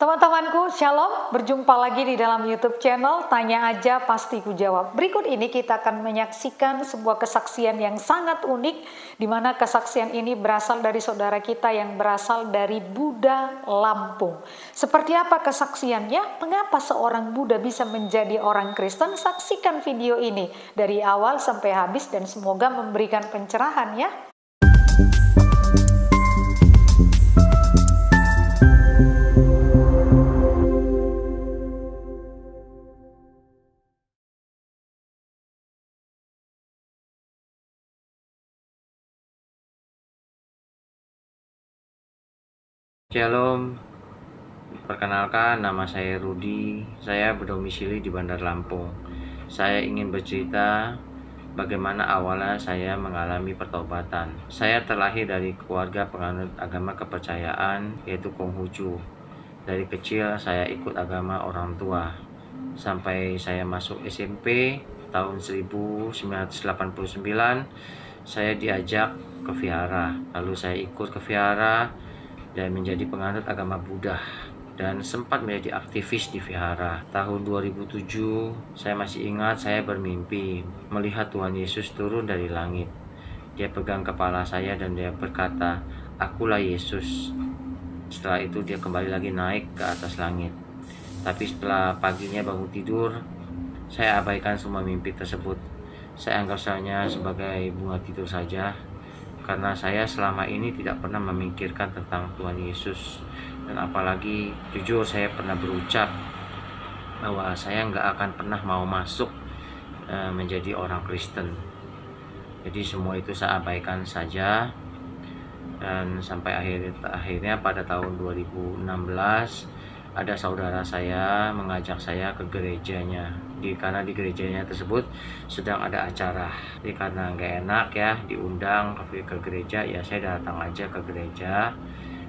Teman-temanku, Shalom, berjumpa lagi di dalam YouTube channel Tanya Aja Pasti Ku Jawab. Berikut ini kita akan menyaksikan sebuah kesaksian yang sangat unik, di mana kesaksian ini berasal dari saudara kita yang berasal dari Buddha, Lampung. Seperti apa kesaksiannya? Mengapa seorang Buddha bisa menjadi orang Kristen? Saksikan video ini dari awal sampai habis dan semoga memberikan pencerahan ya. Shalom, perkenalkan nama saya Rudi, saya berdomisili di Bandar Lampung. Saya ingin bercerita bagaimana awalnya saya mengalami pertobatan. Saya terlahir dari keluarga penganut agama kepercayaan yaitu Konghucu. Dari kecil saya ikut agama orang tua. Sampai saya masuk SMP tahun 1989, saya diajak ke vihara. Lalu saya ikut ke vihara dan menjadi penganut agama Buddha dan sempat menjadi aktivis di vihara. Tahun 2007 saya masih ingat, saya bermimpi melihat Tuhan Yesus turun dari langit. Dia pegang kepala saya dan dia berkata, "Akulah Yesus." Setelah itu dia kembali lagi naik ke atas langit. Tapi setelah paginya bangun tidur, saya abaikan semua mimpi tersebut. Saya anggap hanya sebagai bunga tidur saja, karena saya selama ini tidak pernah memikirkan tentang Tuhan Yesus. Dan apalagi jujur saya pernah berucap bahwa saya nggak akan pernah mau masuk menjadi orang Kristen. Jadi semua itu saya abaikan saja. Dan sampai akhirnya pada tahun 2016 ada saudara saya mengajak saya ke gerejanya, karena di gerejanya tersebut sedang ada acara. Jadi karena nggak enak ya diundang ke gereja, ya saya datang aja ke gereja.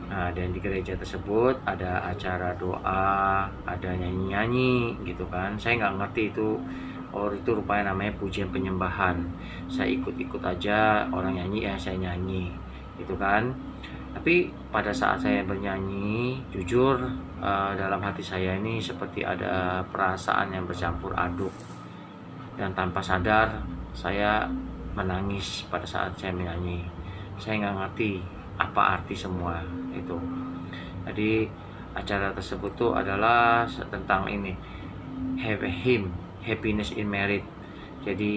Nah, dan di gereja tersebut ada acara doa, ada nyanyi-nyanyi gitu kan. Saya nggak ngerti itu, itu rupanya namanya pujian penyembahan. Saya ikut-ikut aja, orang nyanyi ya saya nyanyi gitu kan. Tapi pada saat saya bernyanyi, jujur dalam hati saya ini seperti ada perasaan yang bercampur aduk. Dan tanpa sadar saya menangis pada saat saya menyanyi. Saya nggak ngerti apa arti semua itu. Jadi acara tersebut tuh adalah tentang ini, happiness in marriage. Jadi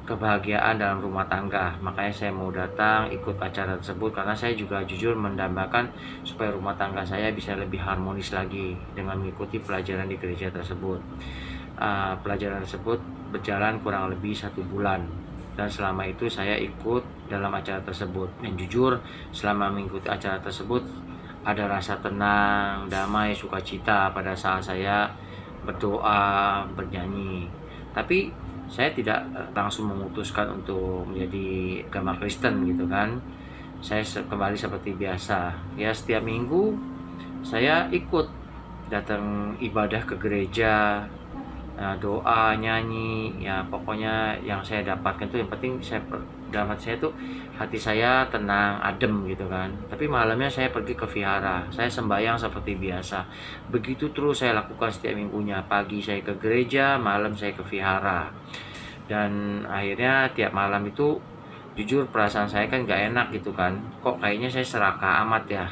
kebahagiaan dalam rumah tangga. Makanya saya mau datang ikut acara tersebut karena saya juga jujur mendambakan supaya rumah tangga saya bisa lebih harmonis lagi dengan mengikuti pelajaran di gereja tersebut. Pelajaran tersebut berjalan kurang lebih 1 bulan dan selama itu saya ikut dalam acara tersebut. Dan jujur selama mengikuti acara tersebut ada rasa tenang, damai, sukacita pada saat saya berdoa, bernyanyi. Tapi saya tidak langsung memutuskan untuk menjadi agama Kristen gitu kan. Saya kembali seperti biasa. Ya setiap minggu saya ikut datang ibadah ke gereja, doa, nyanyi, ya pokoknya yang saya dapatkan itu yang penting dalam hati saya tuh hati saya tenang, adem gitu kan. Tapi malamnya saya pergi ke vihara, saya sembahyang seperti biasa. Begitu terus saya lakukan setiap minggunya. Pagi saya ke gereja, malam saya ke vihara. Dan akhirnya tiap malam itu jujur perasaan saya kan gak enak gitu kan. Kok kayaknya saya serakah amat ya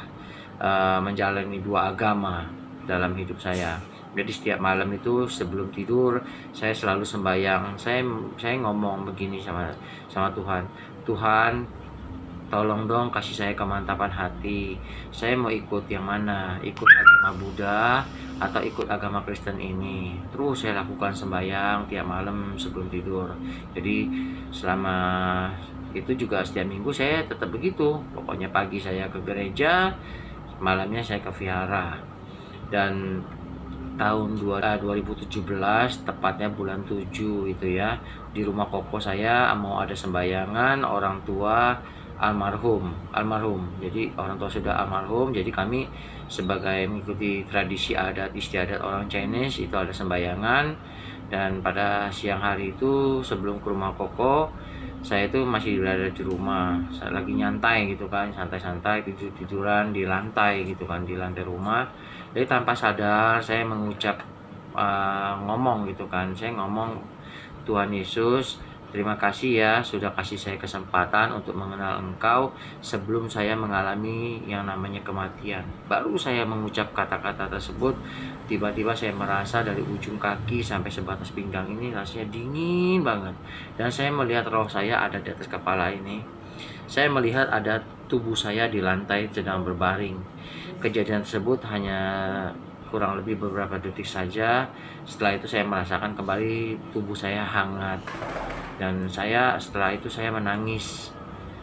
menjalani 2 agama dalam hidup saya. Jadi setiap malam itu sebelum tidur saya selalu sembahyang. Saya ngomong begini sama Tuhan. Tuhan, tolong dong kasih saya kemantapan hati. Saya mau ikut yang mana? Ikut agama Buddha atau ikut agama Kristen ini? Terus saya lakukan sembahyang tiap malam sebelum tidur. Jadi selama itu juga setiap minggu saya tetap begitu. Pokoknya pagi saya ke gereja, malamnya saya ke vihara. Dan tahun 2017 tepatnya bulan 7 itu ya, di rumah koko saya mau ada sembahyangan orang tua almarhum. Jadi orang tua sudah almarhum, jadi kami sebagai mengikuti tradisi adat istiadat orang Chinese itu ada sembahyangan. Dan pada siang hari itu sebelum ke rumah koko, saya itu masih berada di rumah, saya lagi nyantai gitu kan, santai-santai tidur-tiduran di lantai gitu kan, di lantai rumah. Jadi tanpa sadar saya mengucap ngomong gitu kan, saya ngomong, Tuhan Yesus, terima kasih ya sudah kasih saya kesempatan untuk mengenal Engkau sebelum saya mengalami yang namanya kematian. Baru saya mengucap kata-kata tersebut, tiba-tiba saya merasa dari ujung kaki sampai sebatas pinggang ini rasanya dingin banget. Dan saya melihat roh saya ada di atas kepala ini. Saya melihat ada tubuh saya di lantai sedang berbaring. Kejadian tersebut hanya kurang lebih beberapa detik saja. Setelah itu saya merasakan kembali tubuh saya hangat. Dan setelah itu saya menangis.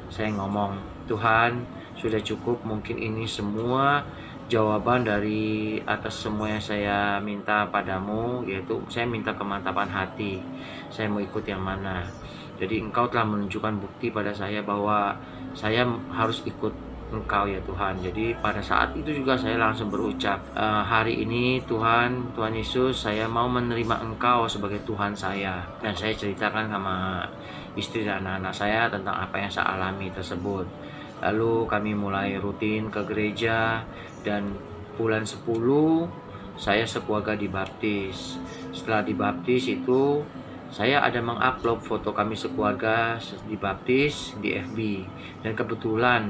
Saya ngomong, Tuhan, sudah cukup, mungkin ini semua jawaban dari atas semua yang saya minta padamu, yaitu saya minta kemantapan hati. Saya mau ikut yang mana. Jadi Engkau telah menunjukkan bukti pada saya bahwa saya harus ikut Engkau ya Tuhan. Jadi pada saat itu juga saya langsung berucap, hari ini Tuhan Yesus, saya mau menerima Engkau sebagai Tuhan saya. Dan saya ceritakan sama istri dan anak-anak saya tentang apa yang saya alami tersebut. Lalu kami mulai rutin ke gereja, dan bulan 10 saya sekeluarga dibaptis. Setelah dibaptis itu saya ada mengupload foto kami sekeluarga dibaptis di FB. Dan kebetulan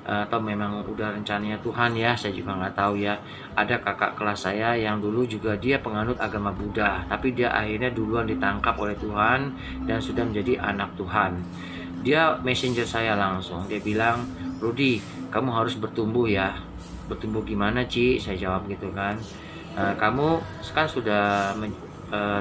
atau memang udah rencananya Tuhan ya, saya juga nggak tahu ya, ada kakak kelas saya yang dulu juga dia penganut agama Buddha, tapi dia akhirnya duluan ditangkap oleh Tuhan dan sudah menjadi anak Tuhan. Dia messenger saya langsung, dia bilang, Rudy, kamu harus bertumbuh ya. Bertumbuh gimana Ci? Saya jawab gitu kan, kamu kan sudah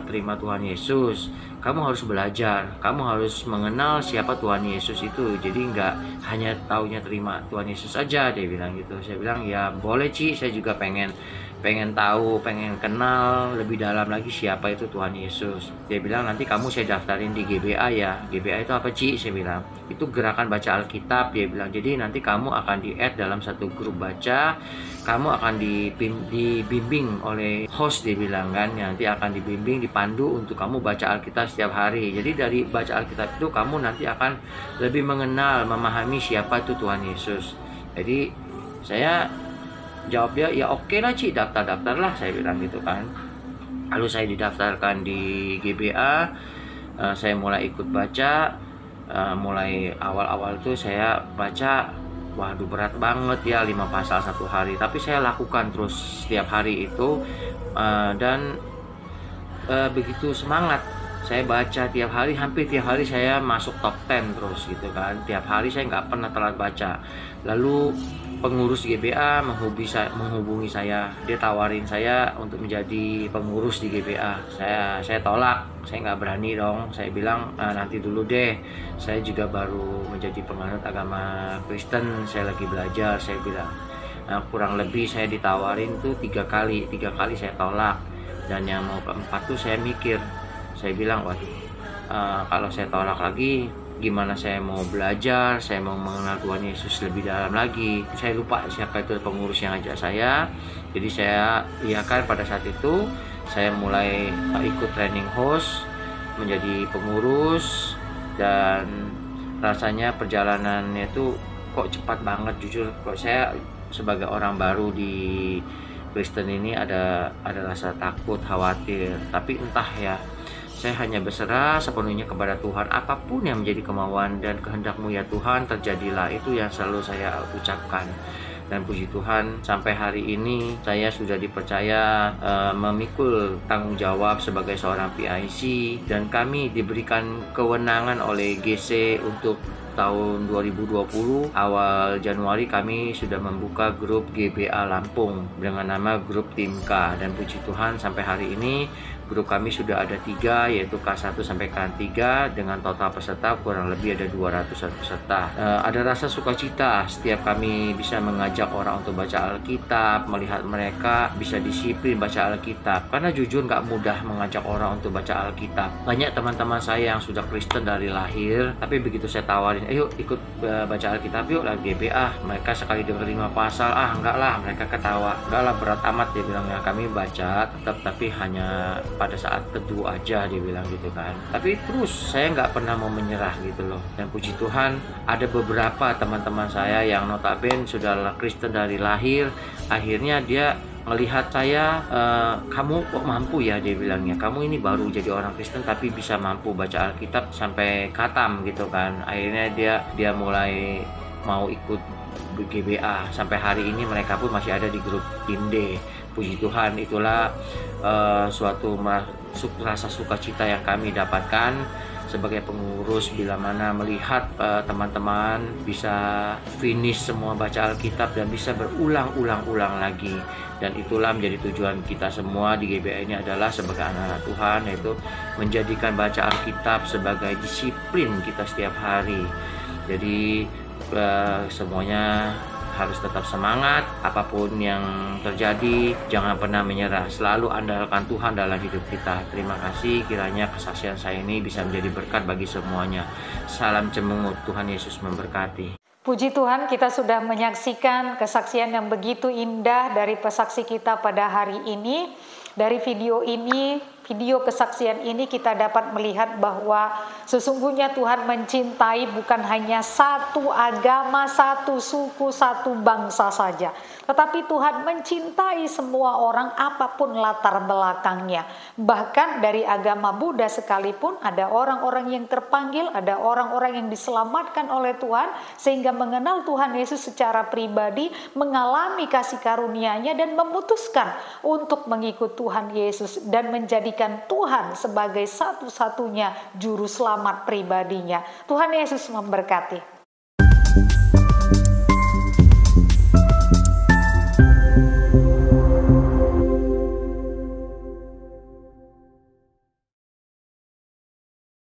terima Tuhan Yesus, kamu harus belajar, kamu harus mengenal siapa Tuhan Yesus itu. Jadi nggak hanya taunya terima Tuhan Yesus aja, dia bilang gitu. Saya bilang ya boleh Ci, saya juga pengen tahu, pengen kenal lebih dalam lagi siapa itu Tuhan Yesus. Dia bilang nanti kamu saya daftarin di GBA ya. GBA itu apa Ci? Saya bilang itu gerakan baca Alkitab. Dia bilang jadi nanti kamu akan di-add dalam satu grup baca, kamu akan dibimbing oleh host, dia bilang kan, nanti akan dibimbing, dipandu untuk kamu baca Alkitab setiap hari. Jadi dari baca Alkitab itu kamu nanti akan lebih mengenal, memahami siapa itu Tuhan Yesus. Jadi saya jawab dia, ya oke lah Ci, daftar lah, saya bilang gitu kan. Lalu saya didaftarkan di GBA, saya mulai ikut baca. Mulai awal-awal itu saya baca, waduh berat banget ya, 5 pasal satu hari, tapi saya lakukan terus setiap hari itu. Dan begitu semangat saya baca tiap hari, hampir tiap hari saya masuk top 10 terus gitu kan. Tiap hari saya nggak pernah telat baca. Lalu pengurus GBA menghubungi saya, dia tawarin saya untuk menjadi pengurus di GBA. Saya tolak, saya nggak berani dong. Saya bilang nanti dulu deh, saya juga baru menjadi penganut agama Kristen, saya lagi belajar, saya bilang. Kurang lebih saya ditawarin tuh 3 kali saya tolak. Dan yang mau keempat tuh saya mikir, saya bilang waduh, kalau saya tolak lagi gimana saya mau belajar, saya mau mengenal Tuhan Yesus lebih dalam lagi. Saya lupa siapa itu pengurus yang ajak saya. Jadi saya iakan pada saat itu saya mulai ikut training host, menjadi pengurus. Dan rasanya perjalanannya itu kok cepat banget, jujur kok saya sebagai orang baru di Kristen ini ada rasa takut, khawatir. Tapi entah ya, saya hanya berserah sepenuhnya kepada Tuhan. Apapun yang menjadi kemauan dan kehendak-Mu ya Tuhan, terjadilah. Itu yang selalu saya ucapkan. Dan puji Tuhan, sampai hari ini saya sudah dipercaya memikul tanggung jawab sebagai seorang PIC. Dan kami diberikan kewenangan oleh GC untuk tahun 2020 awal Januari kami sudah membuka grup GBA Lampung dengan nama grup Tim K. Dan puji Tuhan sampai hari ini grup kami sudah ada 3, yaitu K1 sampai K3 dengan total peserta kurang lebih ada 200 peserta. Ada rasa sukacita setiap kami bisa mengajak orang untuk baca Alkitab, melihat mereka bisa disiplin baca Alkitab. Karena jujur nggak mudah mengajak orang untuk baca Alkitab. Banyak teman-teman saya yang sudah Kristen dari lahir, tapi begitu saya tawarin, ayo ikut baca Alkitab yuk lah GBA, mereka sekali dengar 5 pasal, enggak lah, mereka ketawa, enggak lah berat amat, dia bilang ya. Kami baca tetap, tapi hanya pada saat teduh aja, dia bilang gitu kan. Tapi terus saya nggak pernah mau menyerah gitu loh. Dan puji Tuhan ada beberapa teman-teman saya yang notabene sudah Kristen dari lahir, akhirnya dia melihat saya, "Kamu kok mampu ya?" Dia bilangnya, "Kamu ini baru jadi orang Kristen tapi bisa mampu baca Alkitab sampai khatam," gitu kan. Akhirnya dia mulai mau ikut GBA. Sampai hari ini mereka pun masih ada di grup Tim D. Puji Tuhan, itulah suatu rasa sukacita yang kami dapatkan sebagai pengurus, bila mana melihat teman-teman bisa finish semua baca Alkitab dan bisa berulang-ulang lagi. Dan itulah menjadi tujuan kita semua di GBA ini adalah sebagai anak-anak Tuhan, yaitu menjadikan baca Alkitab sebagai disiplin kita setiap hari. Jadi semuanya harus tetap semangat, apapun yang terjadi, jangan pernah menyerah, selalu andalkan Tuhan dalam hidup kita. Terima kasih, kiranya kesaksian saya ini bisa menjadi berkat bagi semuanya. Salam Cemungut, Tuhan Yesus memberkati. Puji Tuhan, kita sudah menyaksikan kesaksian yang begitu indah dari pesaksi kita pada hari ini. Dari video ini, video kesaksian ini kita dapat melihat bahwa sesungguhnya Tuhan mencintai bukan hanya satu agama, satu suku, satu bangsa saja. Tetapi Tuhan mencintai semua orang apapun latar belakangnya. Bahkan dari agama Buddha sekalipun ada orang-orang yang terpanggil, ada orang-orang yang diselamatkan oleh Tuhan sehingga mengenal Tuhan Yesus secara pribadi, mengalami kasih karunia-Nya dan memutuskan untuk mengikut Tuhan Yesus dan menjadikan Tuhan sebagai satu-satunya juru selamat pribadinya. Tuhan Yesus memberkati.